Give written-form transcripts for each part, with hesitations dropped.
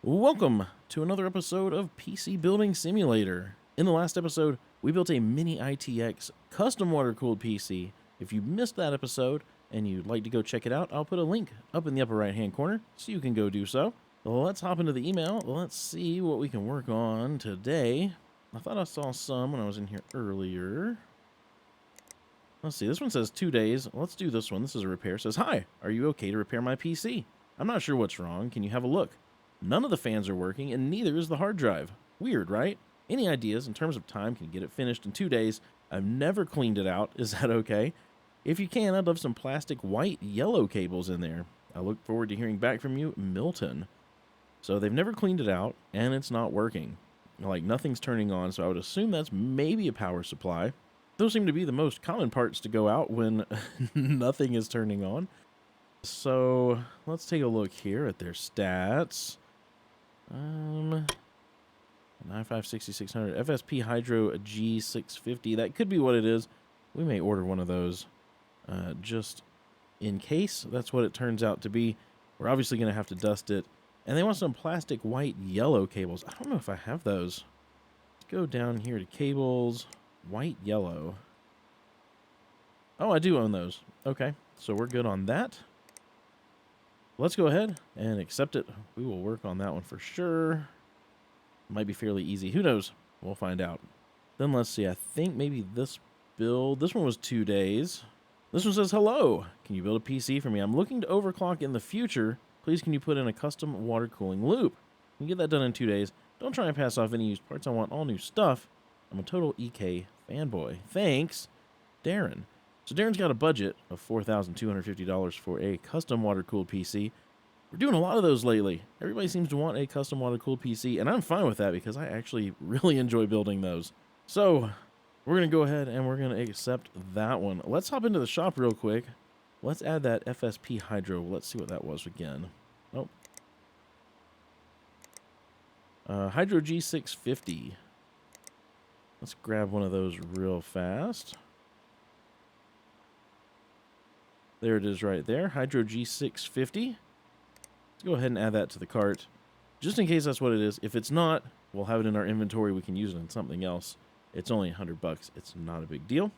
Welcome to another episode of PC Building Simulator. In the last episode, we built a mini ITX custom water-cooled PC. If you missed that episode and you'd like to go check it out, I'll put a link up in the upper right-hand corner so you can go do so. Let's hop into the email. Let's see what we can work on today. I thought I saw some when I was in here earlier. Let's see, this one says 2 days. Let's do this one. This is a repair. It says, "Hi, are you okay to repair my PC? I'm not sure what's wrong. Can you have a look? None of the fans are working, and neither is the hard drive. Weird, right? Any ideas in terms of time? Can get it finished in 2 days. I've never cleaned it out. Is that okay? If you can, I'd love some plastic white yellow cables in there. I look forward to hearing back from you, Milton." So they've never cleaned it out, and it's not working. Like, nothing's turning on, so I would assume that's maybe a power supply. Those seem to be the most common parts to go out when nothing is turning on. So let's take a look here at their stats. 95-6600 FSP Hydro G650. That could be what it is. We may order one of those just in case that's what it turns out to be. We're obviously going to have to dust it. And they want some plastic white yellow cables. I don't know if I have those. Let's go down here to cables. White yellow. Oh, I do own those. Okay, so we're good on that. Let's go ahead and accept it. We will work on that one for sure. Might be fairly easy. Who knows? We'll find out. Then let's see. I think maybe this build. This one was 2 days. This one says, "Hello. Can you build a PC for me? I'm looking to overclock in the future. Please can you put in a custom water cooling loop? You can get that done in 2 days. Don't try and pass off any used parts. I want all new stuff. I'm a total EK fanboy. Thanks, Darren." So Darren's got a budget of $4,250 for a custom water-cooled PC. We're doing a lot of those lately. Everybody seems to want a custom water-cooled PC, and I'm fine with that because I actually really enjoy building those. So we're going to go ahead and we're going to accept that one. Let's hop into the shop real quick. Let's add that FSP Hydro. Let's see what that was again. Oh. Hydro G650. Let's grab one of those real fast. There it is right there. Hydro G650. Let's go ahead and add that to the cart. Just in case that's what it is. If it's not, we'll have it in our inventory. We can use it in something else. It's only $100. It's not a big deal.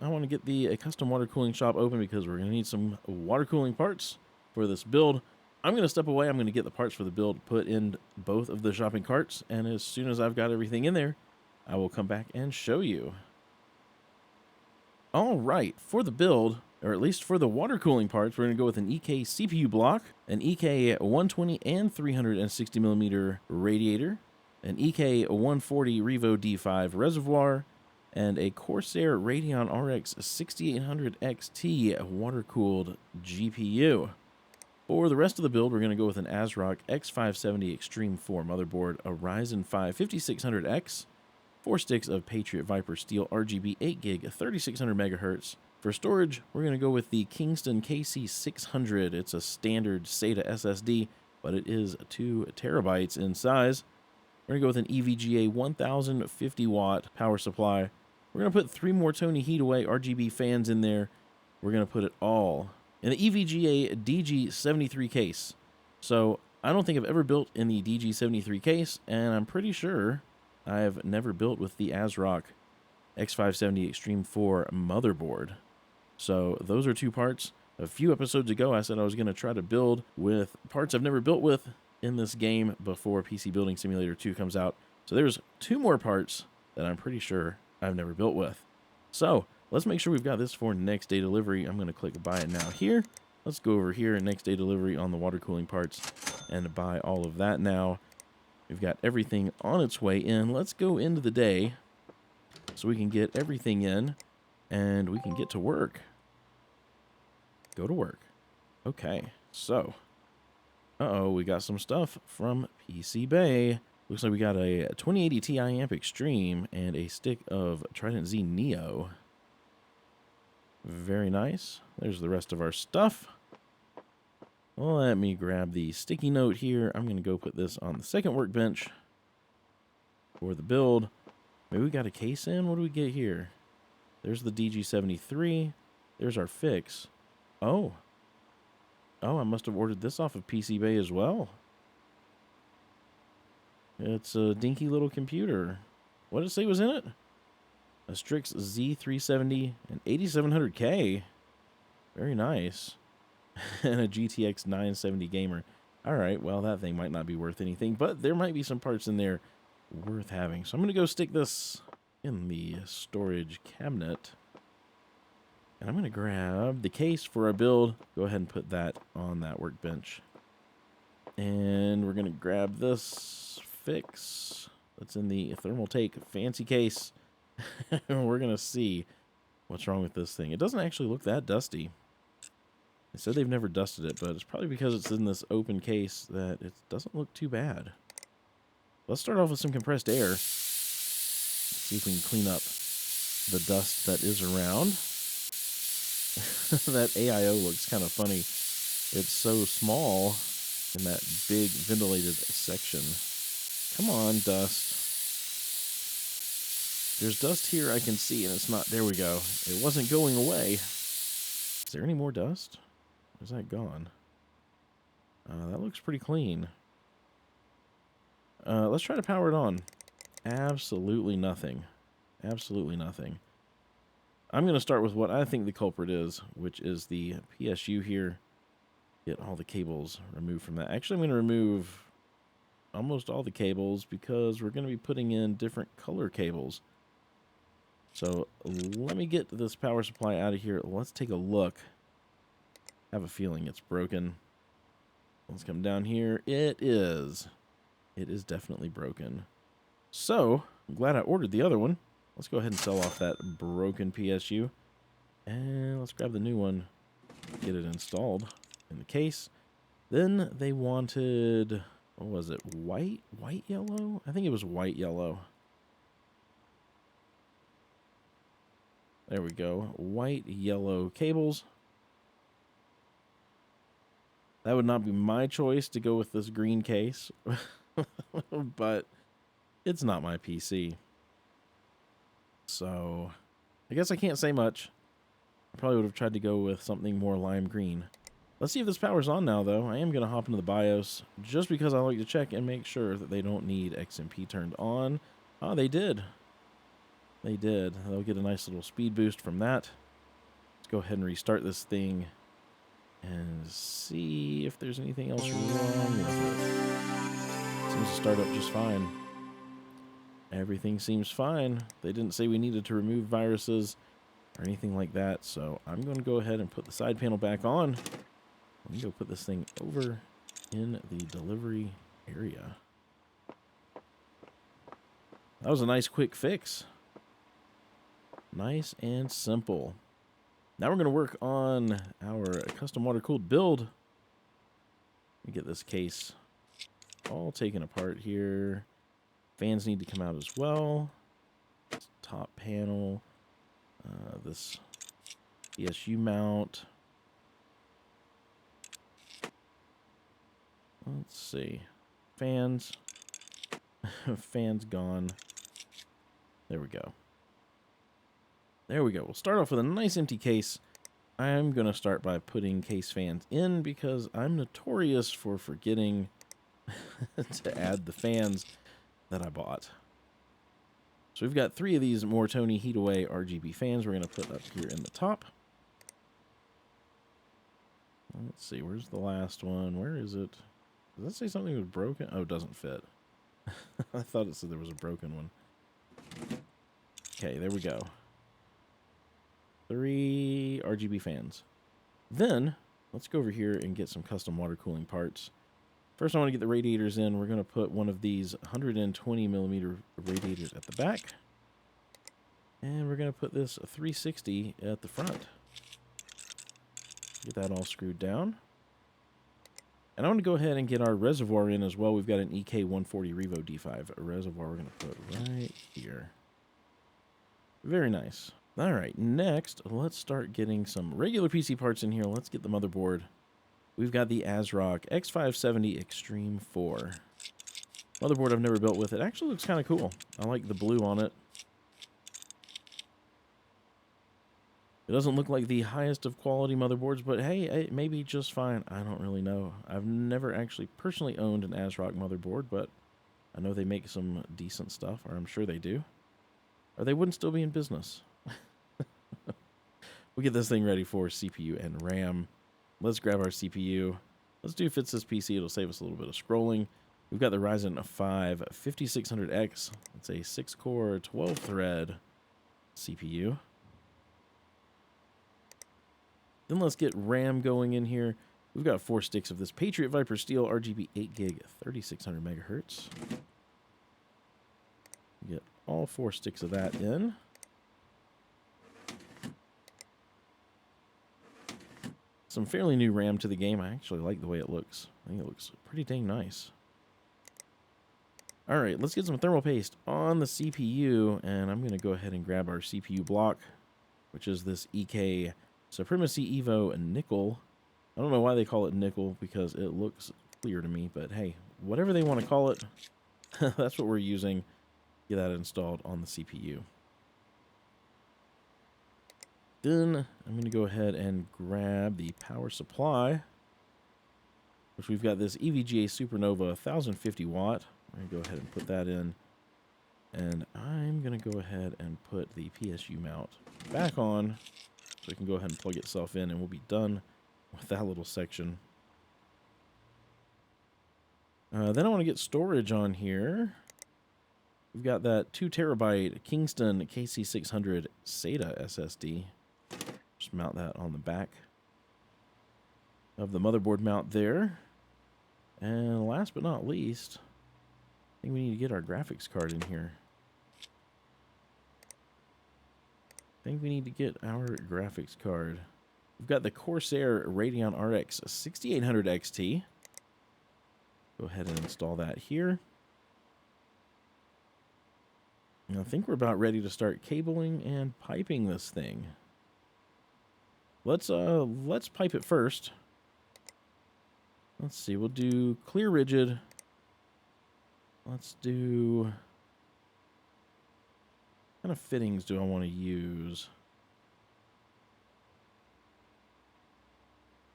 I want to get a custom water cooling shop open because we're going to need some water cooling parts for this build. I'm going to step away. I'm going to get the parts for the build put in both of the shopping carts. And as soon as I've got everything in there, I will come back and show you. All right, for the build, or at least for the water cooling parts, we're going to go with an EK CPU block, an EK 120 and 360 millimeter radiator, an EK 140 Revo D5 reservoir, and a Corsair Radeon RX 6800 XT water-cooled GPU. For the rest of the build, we're going to go with an ASRock X570 Extreme 4 motherboard, a Ryzen 5 5600X, 4 sticks of Patriot Viper Steel RGB 8GB 3600 MHz. For storage, we're going to go with the Kingston KC600. It's a standard SATA SSD, but it is 2 terabytes in size. We're going to go with an EVGA 1050 watt power supply. We're going to put 3 more Tony Heat Away RGB fans in there. We're going to put it all in the EVGA DG73 case. So I don't think I've ever built in the DG73 case, and I'm pretty sure I've never built with the ASRock X570 Extreme 4 motherboard. So those are 2 parts. A few episodes ago, I said I was going to try to build with parts I've never built with in this game before PC Building Simulator 2 comes out. So there's 2 more parts that I'm pretty sure I've never built with. So let's make sure we've got this for next day delivery. I'm going to click buy it now here. Let's go over here, next day delivery on the water cooling parts, and buy all of that now. We've got everything on its way in. Let's go into the day so we can get everything in and we can get to work. Go to work. Okay, so. Uh-oh, we got some stuff from PC Bay. Looks like we got a 2080 Ti Amp Extreme and a stick of Trident Z Neo. Very nice. There's the rest of our stuff. Let me grab the sticky note here. I'm going to go put this on the second workbench for the build. Maybe we got a case in? What do we get here? There's the DG73. There's our fix. Oh, Oh, I must have ordered this off of PC Bay as well. It's a dinky little computer. What did it say was in it? A Strix Z370 and 8700K. Very nice. And a GTX 970 gamer. Alright, well, that thing might not be worth anything, but there might be some parts in there worth having. So I'm going to go stick this in the storage cabinet. And I'm going to grab the case for our build. Go ahead and put that on that workbench. And we're going to grab this fix that's in the thermal take fancy case. And we're going to see what's wrong with this thing. It doesn't actually look that dusty. They said they've never dusted it, but it's probably because it's in this open case that it doesn't look too bad. Let's start off with some compressed air. See if we can clean up the dust that is around. That AIO looks kind of funny. It's so small in that big ventilated section. Come on, dust. There's dust here I can see, and it's not... There we go. It wasn't going away. Is there any more dust? Where's that gone? That looks pretty clean. Let's try to power it on. Absolutely nothing. Absolutely nothing. I'm going to start with what I think the culprit is, which is the PSU here. Get all the cables removed from that. Actually, I'm going to remove almost all the cables because we're going to be putting in different color cables. So let me get this power supply out of here. Let's take a look. I have a feeling it's broken. Let's come down here. It is. It is definitely broken. So I'm glad I ordered the other one. Let's go ahead and sell off that broken PSU. And let's grab the new one. Get it installed in the case. Then they wanted, what was it? White yellow? I think it was white yellow. There we go. White yellow cables. That would not be my choice to go with this green case. But it's not my PC. So I guess I can't say much. I probably would have tried to go with something more lime green. Let's see if this power's on now, though. I am going to hop into the BIOS just because I like to check and make sure that they don't need XMP turned on. Oh, they did. They did. They'll get a nice little speed boost from that. Let's go ahead and restart this thing and see if there's anything else wrong with it. Seems to start up just fine. Everything seems fine. They didn't say we needed to remove viruses or anything like that, so I'm going to go ahead and put the side panel back on. Let me go put this thing over in the delivery area. That was a nice quick fix. Nice and simple. Now we're going to work on our custom water-cooled build. Let me get this case all taken apart here. Fans need to come out as well. This top panel. This PSU mount. Let's see. Fans. Fans gone. There we go. There we go. We'll start off with a nice empty case. I'm going to start by putting case fans in because I'm notorious for forgetting to add the fans that I bought. So we've got 3 of these Mortoni Heataway RGB fans we're going to put up here in the top. Let's see, where's the last one? Where is it? Does that say something was broken? Oh, it doesn't fit. I thought it said there was a broken one. Okay, there we go. 3 RGB fans. Then, let's go over here and get some custom water cooling parts. First, I want to get the radiators in. We're going to put one of these 120 millimeter radiators at the back. And we're going to put this 360 at the front. Get that all screwed down. And I want to go ahead and get our reservoir in as well. We've got an EK140 Revo D5 reservoir we're going to put right here. Very nice. All right, next, let's start getting some regular PC parts in here. Let's get the motherboard. We've got the ASRock X570 Extreme 4. Motherboard I've never built with. It actually looks kind of cool. I like the blue on it. It doesn't look like the highest of quality motherboards, but hey, it may be just fine. I don't really know. I've never actually personally owned an ASRock motherboard, but I know they make some decent stuff, or I'm sure they do. Or they wouldn't still be in business. We'll get this thing ready for CPU and RAM. Let's grab our CPU. Let's do fits this PC. It'll save us a little bit of scrolling. We've got the Ryzen 5 5600X. It's a 6-core, 12-thread CPU. Then let's get RAM going in here. We've got 4 sticks of this Patriot Viper Steel RGB 8 gig, 3600 megahertz. Get all 4 sticks of that in. Some fairly new RAM to the game. I actually like the way it looks. I think it looks pretty dang nice. All right, let's get some thermal paste on the CPU, and I'm going to go ahead and grab our CPU block, which is this EK Supremacy Evo Nickel. I don't know why they call it nickel, because it looks clear to me, but hey, whatever they want to call it, that's what we're using. Get that installed on the CPU. Then I'm going to go ahead and grab the power supply, which we've got this EVGA Supernova 1050 watt. I'm going to go ahead and put that in. And I'm going to go ahead and put the PSU mount back on, so it can go ahead and plug itself in, and we'll be done with that little section. Then I want to get storage on here. We've got that 2 terabyte Kingston KC600 SATA SSD. Just mount that on the back of the motherboard mount there. And last but not least, I think we need to get our graphics card in here. We've got the Corsair Radeon RX 6800 XT. Go ahead and install that here. And I think we're about ready to start cabling and piping this thing. Let's pipe it first. Let's see, we'll do clear rigid. Let's do, what kind of fittings do I want to use?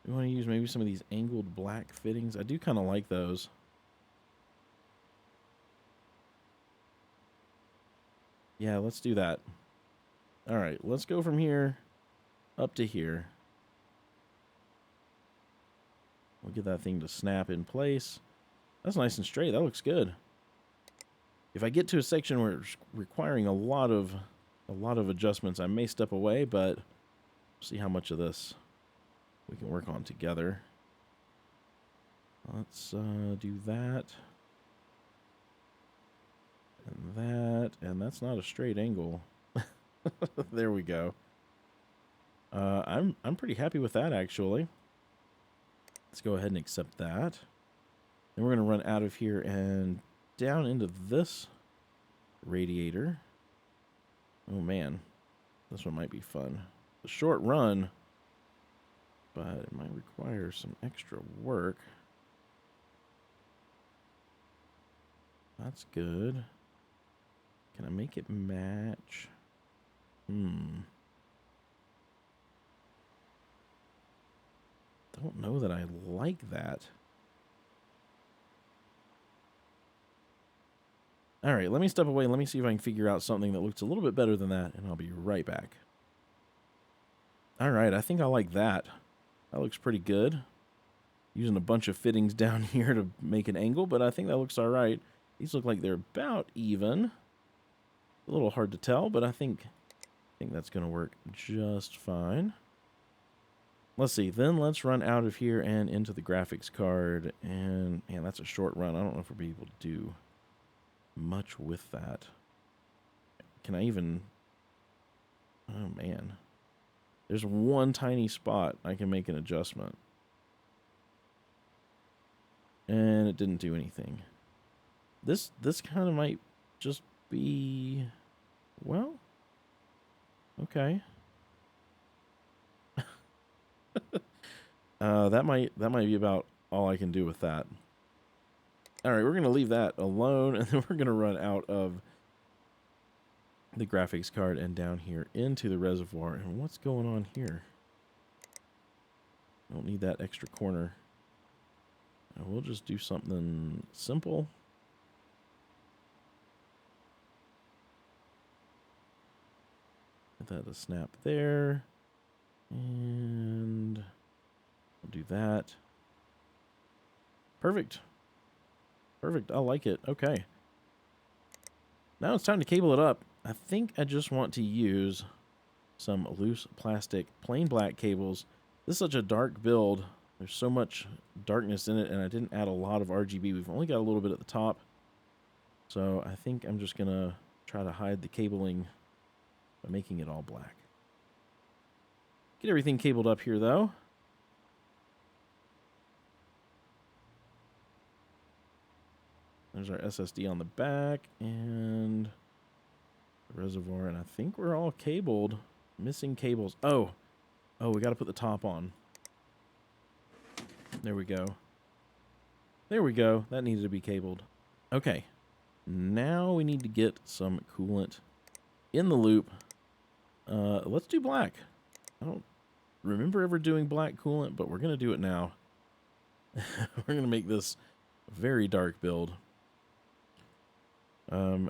Do I want to use maybe some of these angled black fittings? I do kind of like those. Yeah, let's do that. All right, let's go from here up to here. We'll get that thing to snap in place. That's nice and straight. That looks good. If I get to a section where it's requiring a lot of adjustments, I may step away, but see how much of this we can work on together. Let's do that. And that, and that's not a straight angle. There we go. I'm pretty happy with that, actually. Let's go ahead and accept that. Then we're going to run out of here and down into this radiator. Oh man, this one might be fun. A short run, but it might require some extra work. That's good. Can I make it match? Don't know that I like that. All right, let me step away and let me see if I can figure out something that looks a little bit better than that, and I'll be right back. All right, I think I like that. That looks pretty good. Using a bunch of fittings down here to make an angle, but I think that looks all right. These look like they're about even. A little hard to tell, but I think that's going to work just fine. Let's see. Then let's run out of here and into the graphics card. And man, that's a short run. I don't know if we'll be able to do much with that. Can I even... Oh man. There's one tiny spot I can make an adjustment. And it didn't do anything. This kind of might just be... Well... Okay. That might be about all I can do with that. All right, we're going to leave that alone, and then we're going to run out of the graphics card and down here into the reservoir. And what's going on here? Don't need that extra corner. We'll just do something simple. Get that to snap there. And we'll do that. Perfect. Perfect. I like it. Okay. Now it's time to cable it up. I think I just want to use some loose plastic plain black cables. This is such a dark build. There's so much darkness in it, and I didn't add a lot of RGB. We've only got a little bit at the top. So I think I'm just going to try to hide the cabling by making it all black. Get everything cabled up here, though. There's our SSD on the back and the reservoir, and I think we're all cabled. Missing cables. Oh, we got to put the top on. There we go. There we go. That needed to be cabled. Okay. Now we need to get some coolant in the loop. Let's do black. I don't remember ever doing black coolant, but we're going to do it now. We're going to make this a very dark build.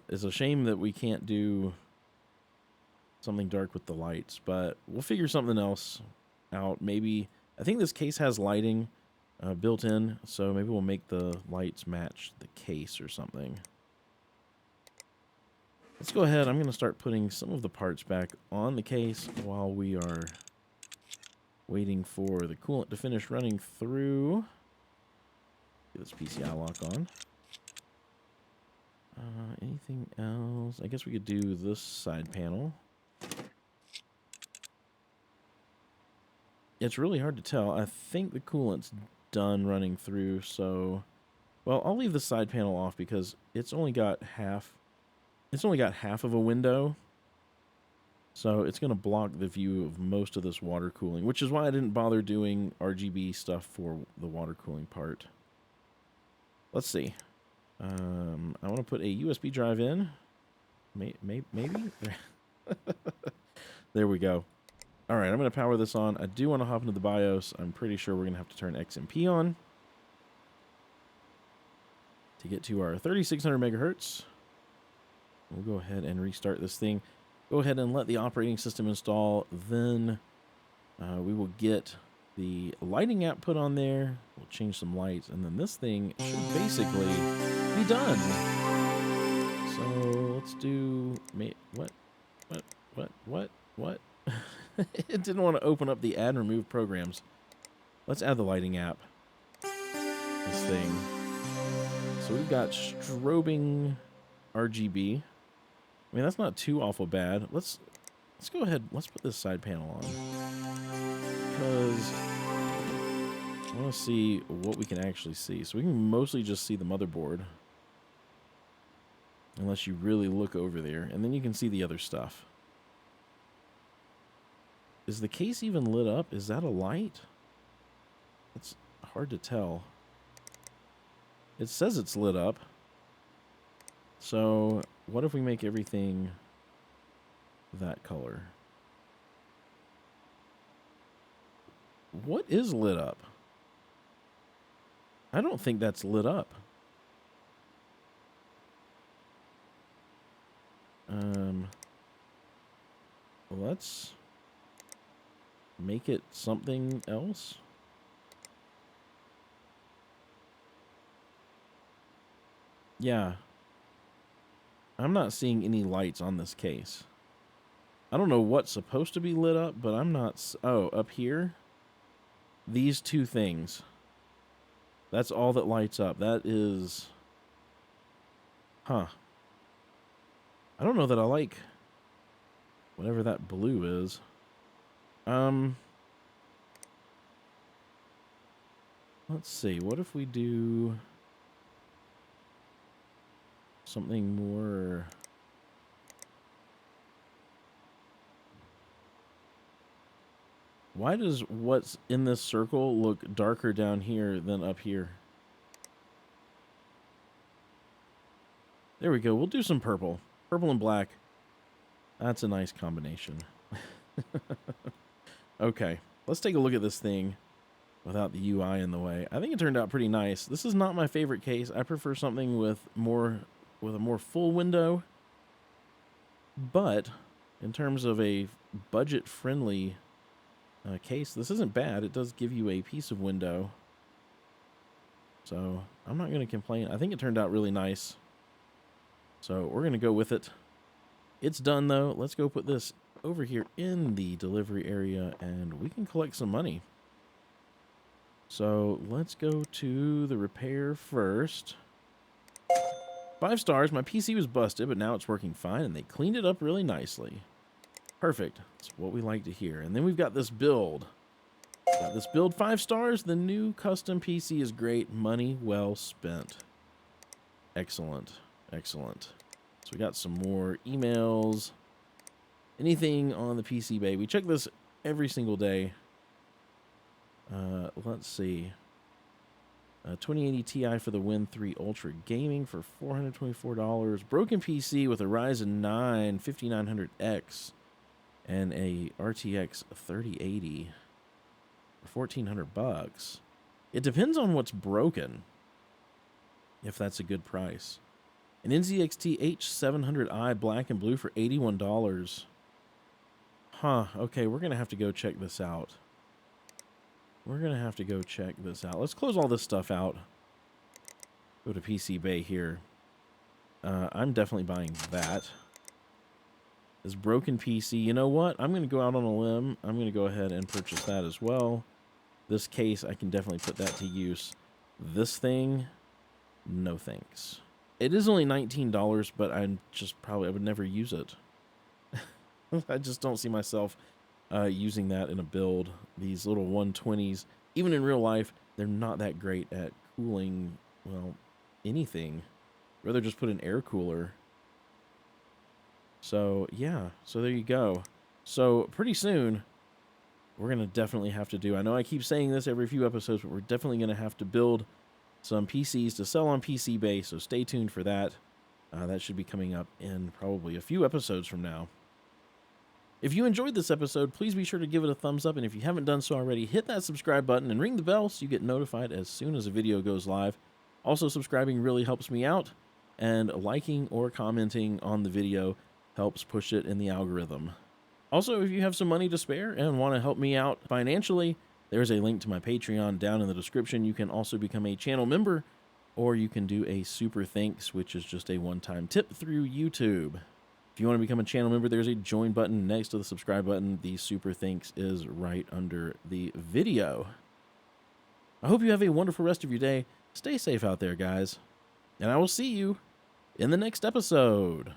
It's a shame that we can't do something dark with the lights, but we'll figure something else out. Maybe, I think this case has lighting built in, so maybe we'll make the lights match the case or something. Let's go ahead. I'm going to start putting some of the parts back on the case while we are waiting for the coolant to finish running through. Get this PCI lock on. Anything else? I guess we could do this side panel. It's really hard to tell. I think the coolant's done running through, so... Well, I'll leave the side panel off because it's only got half... It's only got half of a window. So it's going to block the view of most of this water cooling, which is why I didn't bother doing RGB stuff for the water cooling part. Let's see. I want to put a USB drive in. Maybe? There we go. All right, I'm going to power this on. I do want to hop into the BIOS. I'm pretty sure we're going to have to turn XMP on to get to our 3600 megahertz. We'll go ahead and restart this thing. Go ahead and let the operating system install. Then we will get the lighting app put on there. We'll change some lights, and then this thing should basically be done. So let's do what? It didn't want to open up the add and remove programs. Let's add the lighting app. This thing. So we've got strobing RGB. I mean, that's not too awful bad. Let's go ahead. Let's put this side panel on because I want to see what we can actually see. So we can mostly just see the motherboard, unless you really look over there, and then you can see the other stuff. Is the case even lit up? Is that a light? It's hard to tell. It says it's lit up. So what if we make everything that color? What is lit up? I don't think that's lit up. Let's make it something else. Yeah. I'm not seeing any lights on this case. I don't know what's supposed to be lit up, but I'm not... Oh, up here? These two things. That's all that lights up. That is... Huh. I don't know that I like whatever that blue is. Let's see. What if we do something more... Why does what's in this circle look darker down here than up here? There we go. We'll do some purple. Purple and black. That's a nice combination. Okay, let's take a look at this thing without the UI in the way. I think it turned out pretty nice. This is not my favorite case. I prefer something with a more full window. But in terms of a budget-friendly case, this isn't bad. It does give you a piece of window. So I'm not going to complain. I think it turned out really nice. So we're going to go with it. It's done, though. Let's go put this over here in the delivery area, and we can collect some money. So let's go to the repair first. 5 stars. My PC was busted, but now it's working fine, and they cleaned it up really nicely. Perfect. That's what we like to hear. And then we've got this build. Got this build 5 stars. The new custom PC is great. Money well spent. Excellent. Excellent. So we got some more emails. Anything on the PC Bay. We check this every single day. Let's see. 2080 Ti for the Win 3 Ultra Gaming for $424. Broken PC with a Ryzen 9 5900X and a RTX 3080 for $1,400. It depends on what's broken, if that's a good price. An NZXT H700i black and blue for $81. Huh, okay, we're going to have to go check this out. We're going to have to go check this out. Let's close all this stuff out. Go to PC Bay here. I'm definitely buying that. This broken PC, you know what? I'm going to go out on a limb. I'm going to go ahead and purchase that as well. This case, I can definitely put that to use. This thing, no thanks. It is only $19, but I would never use it. I just don't see myself using that in a build. These little 120s, even in real life, they're not that great at cooling, well, anything. I'd rather just put an air cooler. So, yeah. So there you go. So pretty soon, we're going to definitely have to do, I know I keep saying this every few episodes, but we're definitely going to have to build some PCs to sell on PC Bay, so stay tuned for that. That should be coming up in probably a few episodes from now. If you enjoyed this episode, please be sure to give it a thumbs up, and if you haven't done so already, hit that subscribe button and ring the bell so you get notified as soon as a video goes live. Also, subscribing really helps me out, and liking or commenting on the video helps push it in the algorithm. Also, if you have some money to spare and want to help me out financially, there's a link to my Patreon down in the description. You can also become a channel member, or you can do a super thanks, which is just a one-time tip through YouTube. If you want to become a channel member, there's a join button next to the subscribe button. The super thanks is right under the video. I hope you have a wonderful rest of your day. Stay safe out there, guys. And I will see you in the next episode.